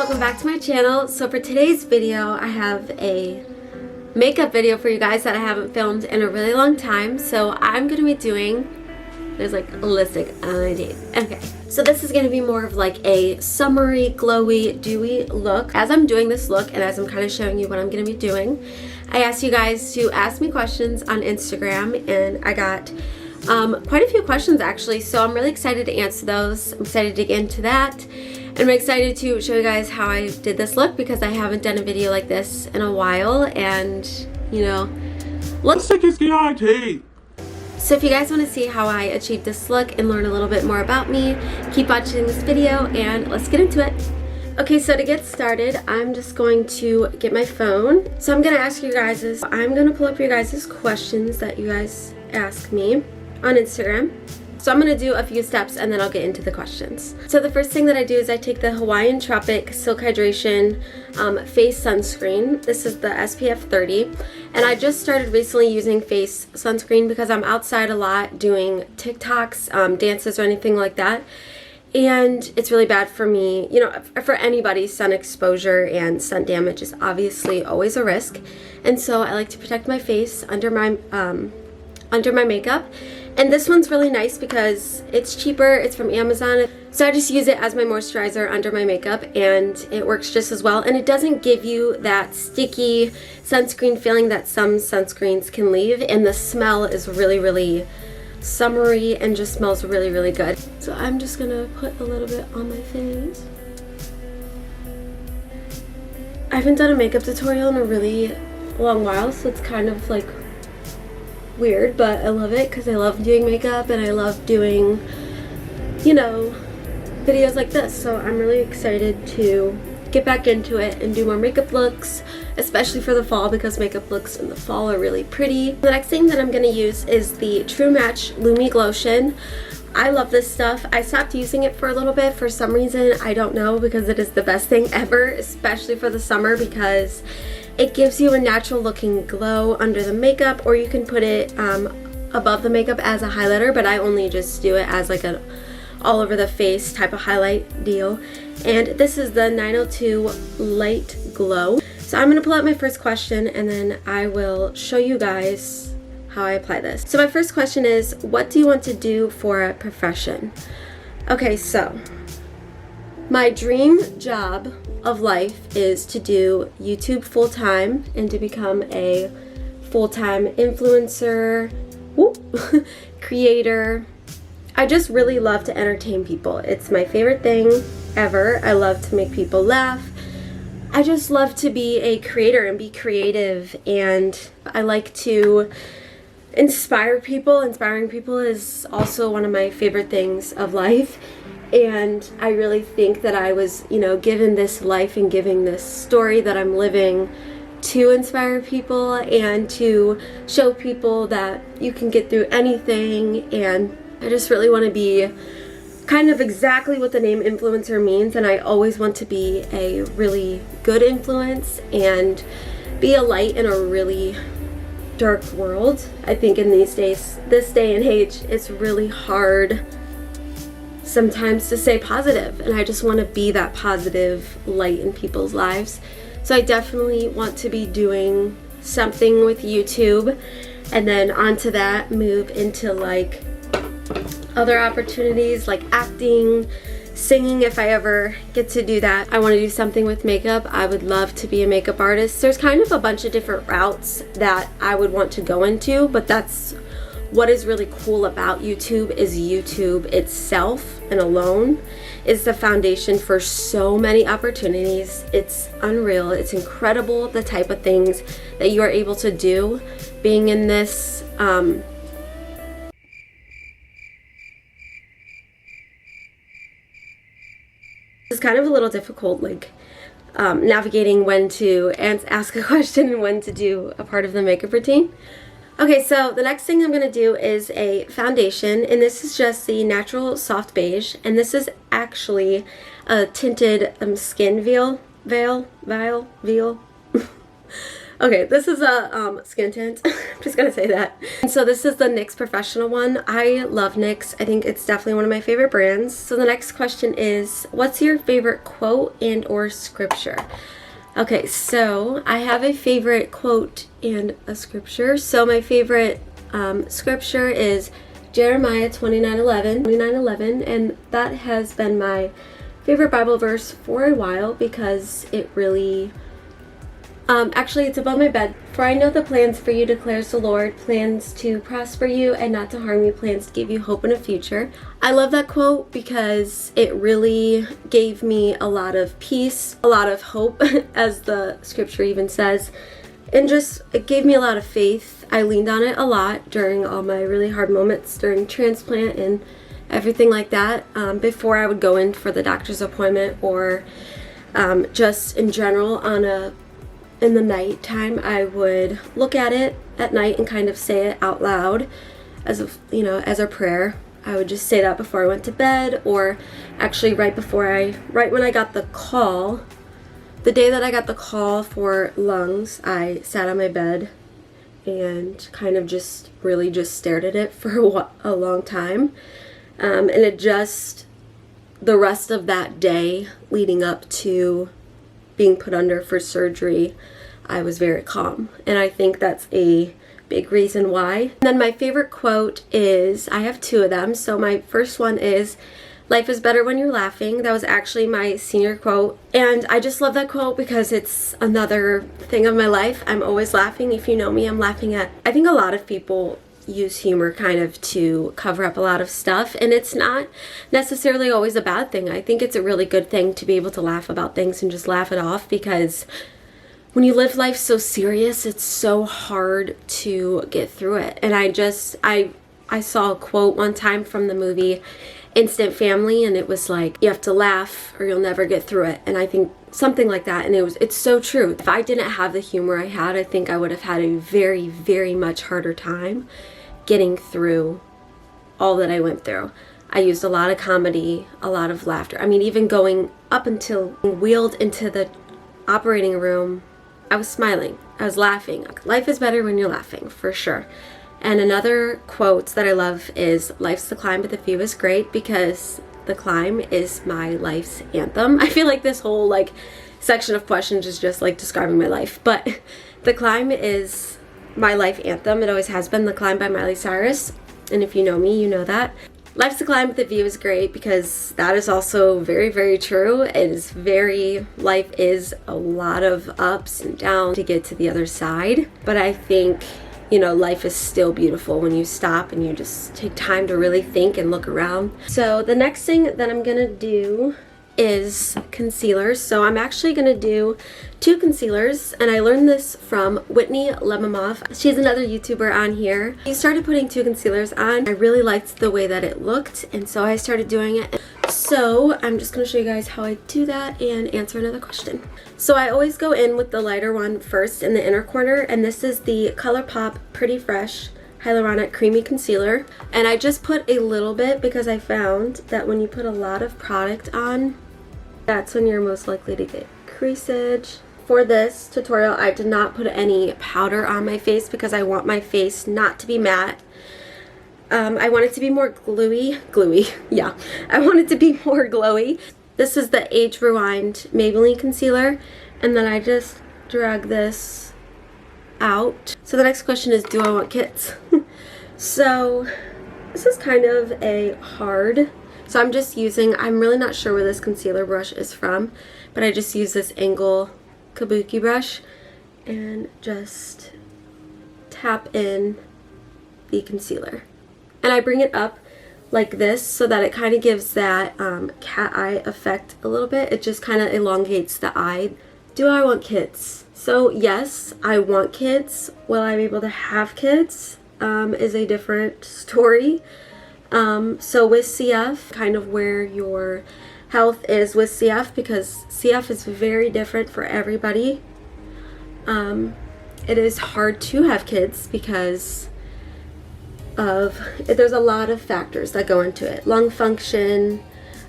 welcome back to my channel. So for today's video, I have a makeup video for you guys that I haven't filmed in a really long time. So I'm going to be doing, there's like a lipstick on. Okay, so this is going to be more of like a summery, glowy, dewy look. As I'm doing this look and as I'm kind of showing you what I'm going to be doing, I asked you guys to ask me questions on Instagram, and I got quite a few questions actually, so I'm really excited to answer those. I'm excited to get into that, and I'm excited to show you guys how I did this look because I haven't done a video like this in a while, and you know, lipstick is guaranteed. So if you guys want to see how I achieved this look and learn a little bit more about me, keep watching this video and let's get into it. Okay, so to get started, I'm just going to get my phone. So I'm going to ask you guys this. I'm going to pull up your guys' questions that you guys ask me on Instagram. So I'm going to do a few steps and then I'll get into the questions. So the first thing that I do is I take the Hawaiian Tropic Silk Hydration face sunscreen. This is the SPF 30, and I just started recently using face sunscreen because I'm outside a lot doing TikToks, dances or anything like that, and it's really bad for me. You know, for anybody, sun exposure and sun damage is obviously always a risk, and so I like to protect my face under my makeup. And this one's really nice because it's cheaper, it's from Amazon. So I just use it as my moisturizer under my makeup and it works just as well. And it doesn't give you that sticky sunscreen feeling that some sunscreens can leave. And the smell is really, really summery and just smells really, really good. So I'm just gonna put a little bit on my face. I haven't done a makeup tutorial in a really long while, so it's kind of like weird, but I love it because I love doing makeup and I love doing, you know, videos like this. So I'm really excited to get back into it and do more makeup looks, especially for the fall because makeup looks in the fall are really pretty. The next thing that I'm going to use is the True Match Lumi Glotion. I love this stuff. I stopped using it for a little bit for some reason. I don't know, because it is the best thing ever, especially for the summer, because it gives you a natural looking glow under the makeup, or you can put it above the makeup as a highlighter, but I only just do it as like an all over the face type of highlight deal. And this is the 902 Light Glow. So I'm going to pull out my first question and then I will show you guys how I apply this. So my first question is, what do you want to do for a profession? Okay, so my dream job of life is to do YouTube full-time and to become a full-time influencer, creator. I just really love to entertain people. It's my favorite thing ever. I love to make people laugh. I just love to be a creator and be creative, and I like to inspire people. Inspiring people is also one of my favorite things of life. And I really think that I was, you know, given this life and giving this story that I'm living to inspire people and to show people that you can get through anything. And I just really want to be kind of exactly what the name influencer means. And I always want to be a really good influence and be a light in a really dark world. I think in these days, this day and age, it's really hard sometimes to stay positive, and I just want to be that positive light in people's lives. So I definitely want to be doing something with YouTube, and then onto that move into like other opportunities like acting, singing if I ever get to do that. I want to do something with makeup. I would love to be a makeup artist. There's kind of a bunch of different routes that I would want to go into, but that's what is really cool about YouTube is YouTube itself and alone is the foundation for so many opportunities. It's unreal. It's incredible the type of things that you are able to do being in this it's kind of a little difficult, like navigating when to ask a question and when to do a part of the makeup routine. Okay, so the next thing I'm going to do is a foundation, and this is just the Natural Soft Beige, and this is actually a tinted skin veil. Okay, this is a skin tint. I'm just gonna say that. And so this is the NYX Professional one. I love NYX. I think it's definitely one of my favorite brands. So the next question is, what's your favorite quote and or scripture? Okay, so I have a favorite quote and a scripture. So my favorite scripture is Jeremiah 29:11, and that has been my favorite Bible verse for a while because it really actually, it's above my bed. For I know the plans for you, declares the Lord, plans to prosper you and not to harm you, plans to give you hope in a future. I love that quote because it really gave me a lot of peace, a lot of hope, as the scripture even says, and just it gave me a lot of faith. I leaned on it a lot during all my really hard moments during transplant and everything like that, before I would go in for the doctor's appointment or just in general in the night time. I would look at it at night and kind of say it out loud as a prayer. I would just say that before I went to bed, or actually right when I got the call, the day that I got the call for lungs, I sat on my bed and kind of just really just stared at it for a long time. And the rest of that day leading up to being put under for surgery, I was very calm. And I think that's a big reason why. And then my favorite quote is, I have two of them. So my first one is, life is better when you're laughing. That was actually my senior quote. And I just love that quote because it's another thing of my life. I'm always laughing. If you know me, I'm laughing at, I think a lot of people use humor kind of to cover up a lot of stuff, and it's not necessarily always a bad thing. I think it's a really good thing to be able to laugh about things and just laugh it off, because when you live life so serious, it's so hard to get through it. And I saw a quote one time from the movie Instant Family, and it was like, you have to laugh or you'll never get through it. And I think something like that, and it's so true. If I didn't have the humor I had, I think I would have had a very, very much harder time getting through all that I went through. I used a lot of comedy, a lot of laughter. I mean, even going up until wheeled into the operating room, I was smiling. I was laughing. Life is better when you're laughing, for sure. And another quote that I love is, life's the climb, but the view is great, because the climb is my life's anthem. I feel like this whole section of questions is just describing my life, but the climb is my life anthem. It always has been. The Climb by Miley Cyrus. And if you know me, you know that. Life's the climb, but the view is great, because that is also very, very true. Life is a lot of ups and downs to get to the other side. But I think, life is still beautiful when you stop and you just take time to really think and look around. So the next thing that I'm gonna do is concealers. So I'm actually gonna do 2 concealers, and I learned this from Whitney Lemimoff. She's another YouTuber on here. She started putting 2 concealers on. I really liked the way that it looked, and so I started doing it. So I'm just gonna show you guys how I do that and answer another question. So I always go in with the lighter one first in the inner corner, and this is the ColourPop Pretty Fresh Hyaluronic Creamy Concealer. And I just put a little bit because I found that when you put a lot of product on, that's when you're most likely to get creasage. For this tutorial, I did not put any powder on my face because I want my face not to be matte. I want it to be more gluey, yeah. I want it to be more glowy. This is the Age Rewind Maybelline Concealer, and then I just drag this out. So the next question is, do I want kids? So this is kind of a hard, so I'm really not sure where this concealer brush is from, but I just use this angle kabuki brush and just tap in the concealer. And I bring it up like this so that it kind of gives that cat eye effect a little bit. It just kind of elongates the eye. Do I want kids? So yes, I want kids. Will I be able to have kids is a different story. So with CF, kind of where your health is with CF, because CF is very different for everybody. It is hard to have kids because there's a lot of factors that go into it. Lung function,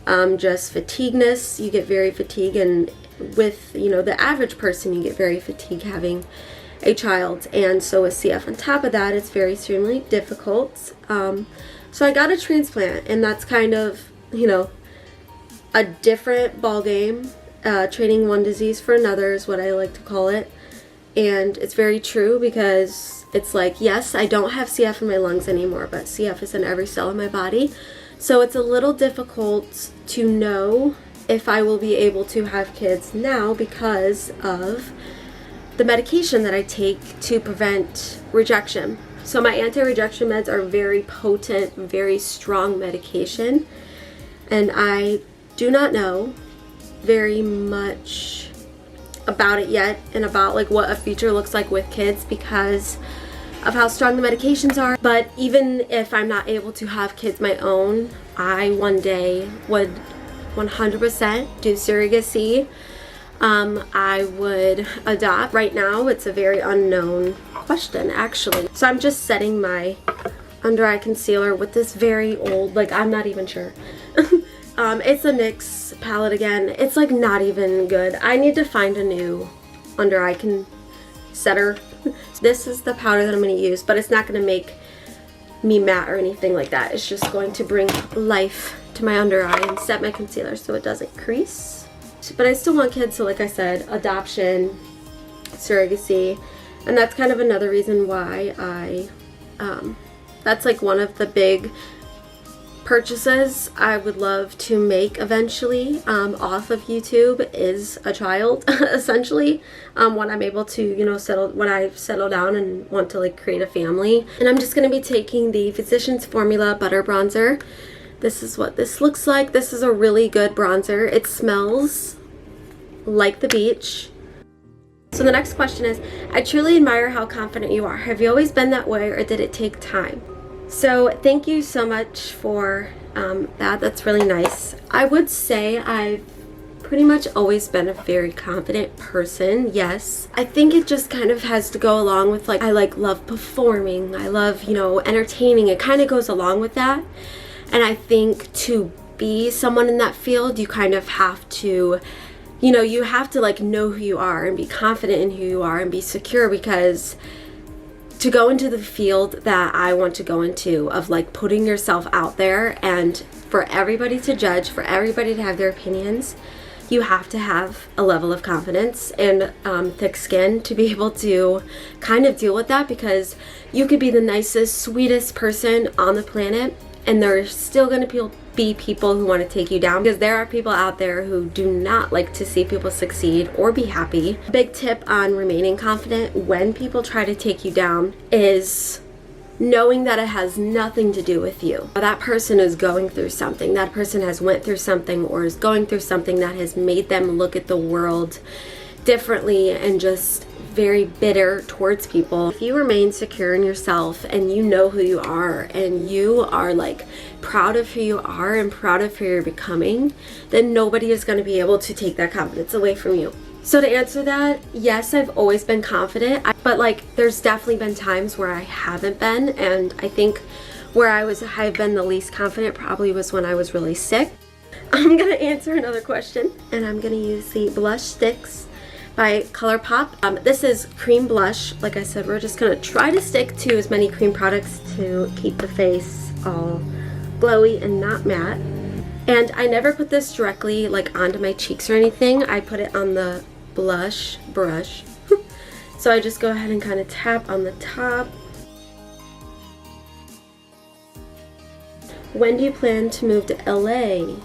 just fatigueness. You get very fatigued, and with the average person, you get very fatigued having a child, and so with CF on top of that, it's very extremely difficult. So I got a transplant, and that's kind of, you know, a different ball game. Trading one disease for another is what I like to call it. And it's very true, because it's like, yes, I don't have CF in my lungs anymore, but CF is in every cell in my body. So it's a little difficult to know if I will be able to have kids now because of the medication that I take to prevent rejection. So my anti-rejection meds are very potent, very strong medication, and I do not know very much about it yet, and about like what a future looks like with kids because of how strong the medications are. But even if I'm not able to have kids my own, I one day would 100% do surrogacy. I would adopt. Right now it's a very unknown question, actually. So I'm just setting my under eye concealer with this very old, like, I'm not even sure. It's a NYX palette again. It's like not even good. I need to find a new under eye setter. This is the powder that I'm going to use, but it's not going to make me matte or anything like that. It's just going to bring life to my under eye and set my concealer so it doesn't crease. But I still want kids, so like I said, adoption, surrogacy, and that's kind of another reason why that's like one of the big purchases I would love to make eventually off of YouTube is a child, essentially, when I'm able to, you know, when I settle down and want to like create a family. And I'm just going to be taking the Physicians Formula Butter Bronzer. This is what this looks like. This is a really good bronzer. It smells like the beach. So the next question is, I truly admire how confident you are. Have you always been that way, or did it take time? So thank you so much for that. That's really nice. I would say I've pretty much always been a very confident person, yes. I think it just kind of has to go along with, like, I love performing. I love, you know, entertaining. It kind of goes along with that. And I think to be someone in that field, you kind of have to, you know, you have to like know who you are and be confident in who you are and be secure, because to go into the field that I want to go into of like putting yourself out there and for everybody to judge, for everybody to have their opinions, you have to have a level of confidence and thick skin to be able to kind of deal with that, because you could be the nicest, sweetest person on the planet and there's still going to be people who want to take you down, because there are people out there who do not like to see people succeed or be happy. Big tip on remaining confident when people try to take you down is knowing that it has nothing to do with you. That person is going through something. That person has went through something or is going through something that has made them look at the world differently and just very bitter towards people. If you remain secure in yourself and you know who you are and you are like proud of who you are and proud of who you're becoming, then nobody is going to be able to take that confidence away from you. So to answer that, yes, I've always been confident, but like there's definitely been times where I haven't been, and I think where I've been the least confident probably was when I was really sick. I'm gonna answer another question, and I'm gonna use the blush sticks by ColourPop. This is cream blush. Like I said, we're just gonna try to stick to as many cream products to keep the face all glowy and not matte. And I never put this directly like onto my cheeks or anything. I put it on the blush brush. So I just go ahead and kind of tap on the top. When do you plan to move to LA?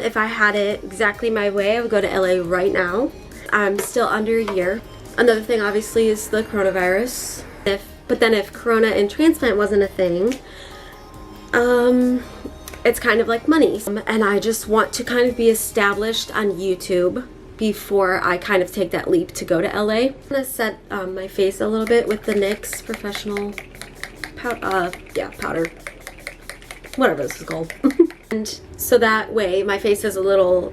If I had it exactly my way, I would go to LA right now. I'm still under a year. Another thing obviously is the coronavirus. But then if corona and transplant wasn't a thing, it's kind of like money. And I just want to kind of be established on YouTube before I kind of take that leap to go to LA. I'm gonna set my face a little bit with the NYX Professional powder. Whatever this is called. And so that way my face is a little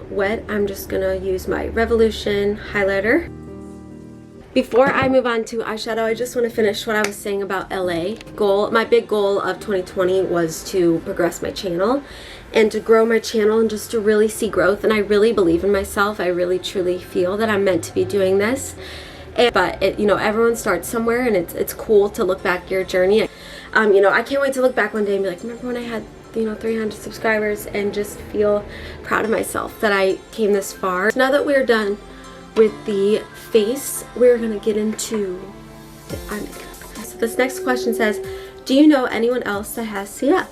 wet, I'm just gonna use my Revolution highlighter. Before I move on to eyeshadow, I just want to finish what I was saying about LA. My big goal of 2020 was to progress my channel, and to grow my channel and just to really see growth. And I really believe in myself. I really truly feel that I'm meant to be doing this. But everyone starts somewhere, and it's cool to look back your journey. I can't wait to look back one day and be like, remember when I had 300 subscribers, and just feel proud of myself that I came this far. Now that we're done with the face, we're gonna get into the eye makeup. So this next question says, do you know anyone else that has CF?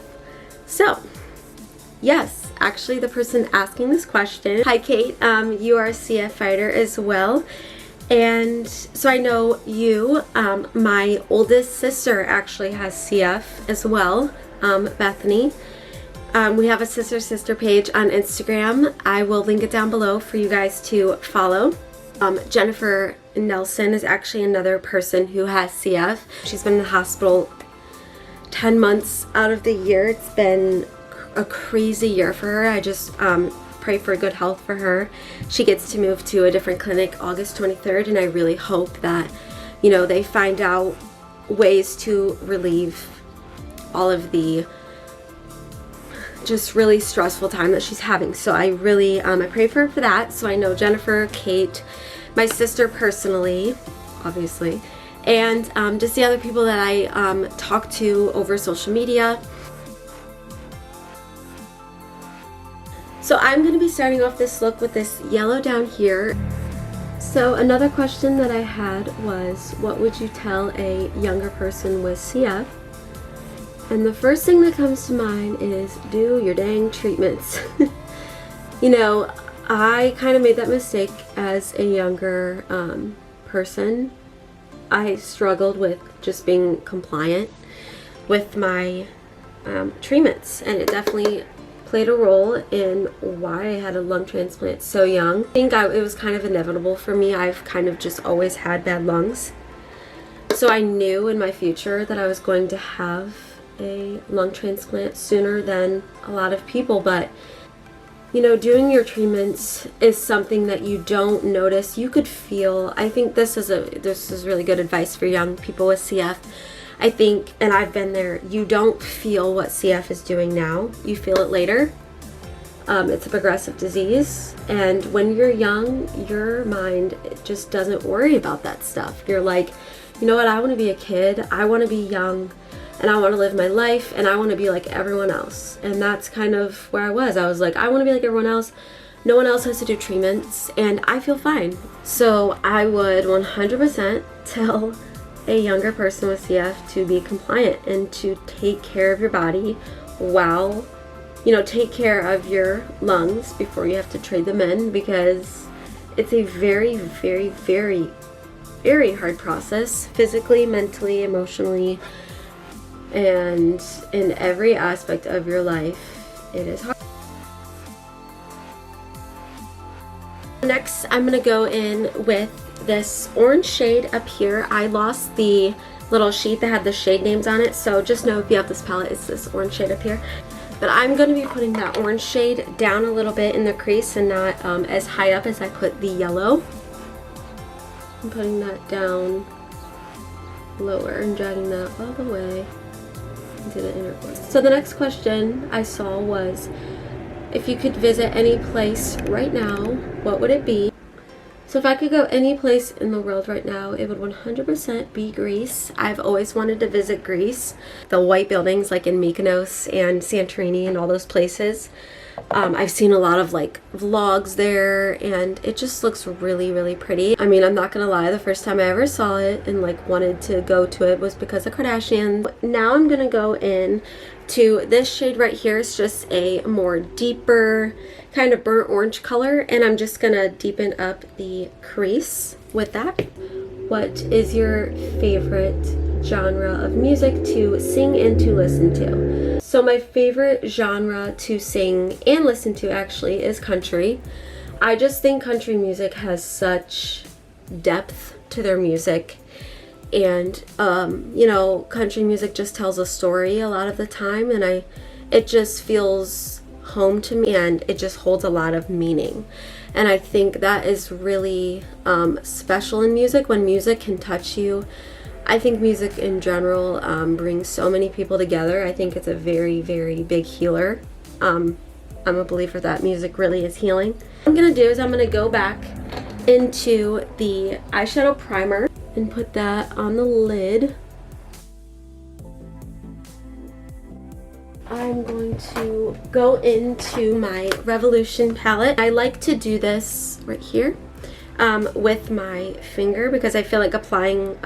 So yes, actually the person asking this question, hi Kate, you are a CF fighter as well. And so I know you, my oldest sister actually has CF as well, Bethany. We have a sister page on Instagram. I will link it down below for you guys to follow. Jennifer Nelson is actually another person who has CF. She's been in the hospital 10 months out of the year. It's been a crazy year for her. I just pray for good health for her. She gets to move to a different clinic August 23rd, and I really hope that they find out ways to relieve all of the just really stressful time that she's having. So I really I pray for her for that. So I know Jennifer, Kate, my sister personally, obviously, and just the other people that I talk to over social media. So I'm going to be starting off this look with this yellow down here. So another question that I had was, what would you tell a younger person with CF? And the first thing that comes to mind is do your dang treatments. I kind of made that mistake as a younger person. I struggled with just being compliant with my treatments, and it definitely played a role in why I had a lung transplant so young. I think it was kind of inevitable for me. I've kind of just always had bad lungs. So I knew in my future that I was going to have a lung transplant sooner than a lot of people. But doing your treatments is something that you don't notice. You could feel, I think this is really good advice for young people with CF. I think, and I've been there, you don't feel what CF is doing now. You feel it later. It's a progressive disease, and when you're young, your mind just doesn't worry about that stuff. You're like, you know what, I want to be a kid, I want to be young, and I want to live my life, and I want to be like everyone else. And that's kind of where I was. I was like, I want to be like everyone else. No one else has to do treatments, and I feel fine. So I would 100% tell a younger person with CF to be compliant and to take care of your body while, take care of your lungs before you have to trade them in, because it's a very, very, very, very hard process, physically, mentally, emotionally, and in every aspect of your life. It is hard. Next, I'm going to go in with this orange shade up here. I lost the little sheet that had the shade names on it, so just know if you have this palette, it's this orange shade up here. But I'm going to be putting that orange shade down a little bit in the crease and not as high up as I put the yellow. I'm putting that down lower and dragging that all the way into the inner corner. So the next question I saw was, if you could visit any place right now, what would it be? So if I could go any place in the world right now, it would 100% be Greece. I've always wanted to visit Greece. The white buildings like in Mykonos and Santorini and all those places. I've seen a lot of vlogs there, and it just looks really, really pretty. I mean, I'm not gonna lie, the first time I ever saw it and wanted to go to it was because of Kardashians. Now I'm gonna go in to this shade right here. It's just a more deeper kind of burnt orange color, and I'm just gonna deepen up the crease with that. What is your favorite genre of music to sing and to listen to? So my favorite genre to sing and listen to actually is country. I just think country music has such depth to their music, and country music just tells a story a lot of the time, and it just feels home to me, and it just holds a lot of meaning. And I think that is really special in music, when music can touch you. I think music in general brings so many people together. I think it's a very, very big healer. I'm a believer that music really is healing. What I'm gonna do is I'm gonna go back into the eyeshadow primer and put that on the lid. I'm going to go into my Revolution palette. I like to do this right here with my finger because I feel like applying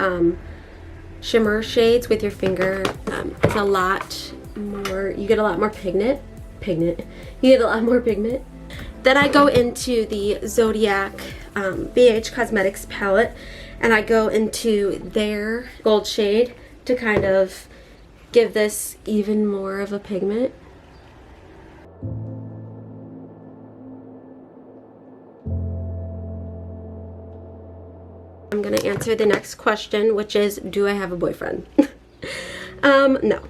shimmer shades with your finger is a lot more, you get a lot more pigment. You get a lot more pigment. Then I go into the Zodiac BH Cosmetics palette and I go into their gold shade to kind of give this even more of a pigment. I'm gonna answer the next question, which is, do I have a boyfriend? No.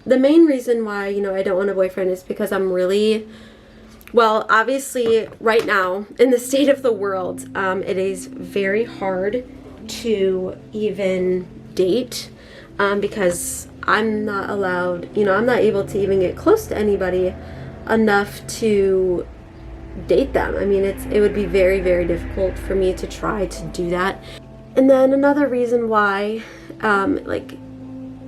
The main reason why, you know, I don't want a boyfriend is because I'm really, well, obviously right now in the state of the world, it is very hard to even date because I'm not allowed, you know, I'm not able to even get close to anybody enough to date them. I mean, it would be very, very difficult for me to try to do that. And then another reason why,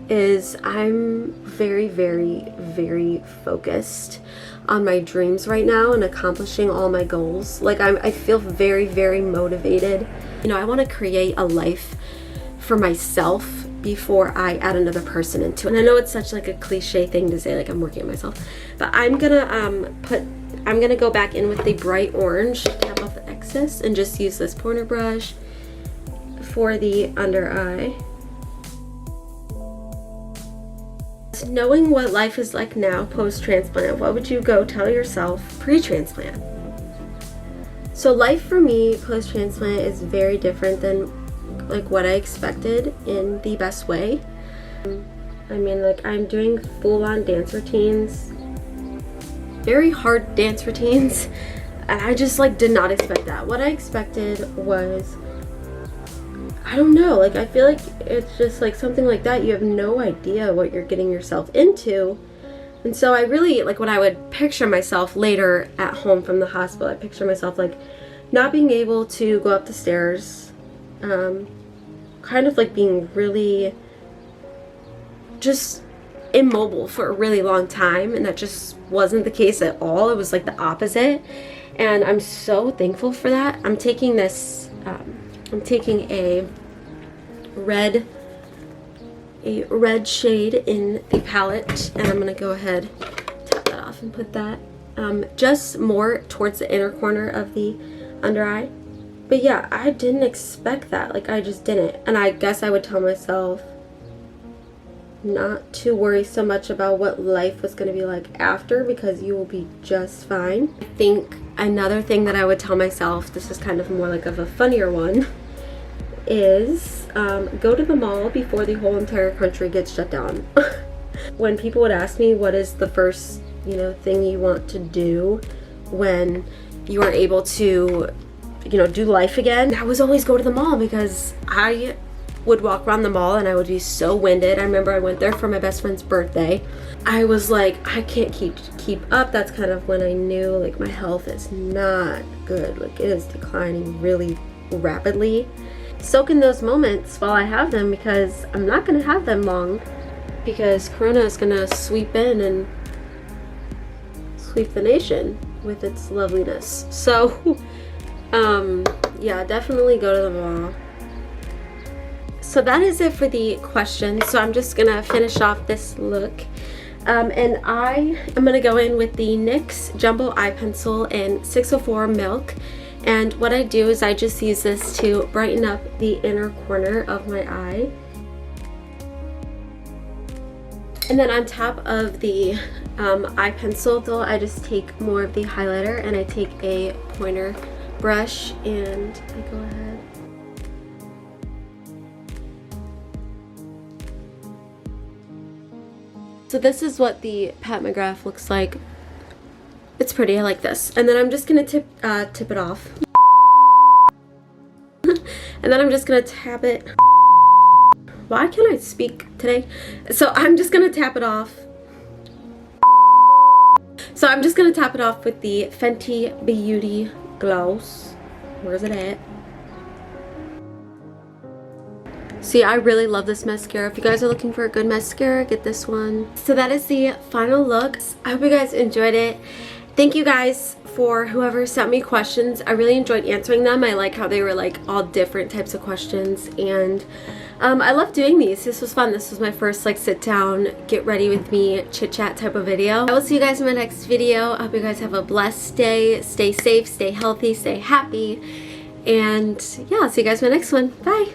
is I'm very, very, very focused on my dreams right now and accomplishing all my goals. Like I feel very, very motivated. You know, I want to create a life for myself before I add another person into it. And I know it's such like a cliche thing to say, like I'm working on myself, but I'm gonna go back in with the bright orange, tap off the excess, and just use this pointer brush for the under eye. Knowing what life is like now post-transplant, what would you go tell yourself pre-transplant? So life for me post-transplant is very different than like what I expected in the best way. I mean, like I'm doing full-on dance routines, very hard dance routines, and I just like did not expect that. What I expected was, I don't know, like I feel like it's just like something like that, you have no idea what you're getting yourself into. And so I really, like when I would picture myself later at home from the hospital, I picture myself like not being able to go up the stairs, kind of like being really just immobile for a really long time, and that just wasn't the case at all. It was like the opposite, and I'm so thankful for that. I'm taking this I'm taking a red shade in the palette, and I'm gonna go ahead, tap that off and put that just more towards the inner corner of the under eye. But yeah, I didn't expect that. Like I just didn't. And I guess I would tell myself not to worry so much about what life was going to be like after, because you will be just fine. I think another thing that I would tell myself, this is kind of more like of a funnier one, is go to the mall before the whole entire country gets shut down. When people would ask me what is the first, you know, thing you want to do when you are able to, you know, do life again, I was always go to the mall, because I would walk around the mall and I would be so winded. I remember I went there for my best friend's birthday. I was like, I can't keep up. That's kind of when I knew like my health is not good. Like it is declining really rapidly. Soak in those moments while I have them, because I'm not gonna have them long, because Corona is gonna sweep in and sweep the nation with its loveliness. So yeah, definitely go to the mall. So that is it for the questions. So I'm just gonna finish off this look, and I am gonna go in with the NYX Jumbo Eye Pencil in 604 Milk. And what I do is I just use this to brighten up the inner corner of my eye. And then on top of the eye pencil, though, I just take more of the highlighter, and I take a pointer brush and I go ahead. So this is what the Pat McGrath looks like. It's pretty, I like this. And then I'm just gonna tip it off. And then I'm just gonna tap it. Why can't I speak today? So I'm just gonna tap it off. So I'm just going to top it off with the Fenty Beauty Gloss. Where's it at? See, I really love this mascara. If you guys are looking for a good mascara, get this one. So that is the final look. I hope you guys enjoyed it. Thank you guys for whoever sent me questions. I really enjoyed answering them. I like how they were like all different types of questions, and I love doing these. This was fun. This was my first like sit down, get ready with me, chit chat type of video. I will see you guys in my next video. I hope you guys have a blessed day. Stay safe, stay healthy, stay happy, and yeah, I'll see you guys in my next one. Bye.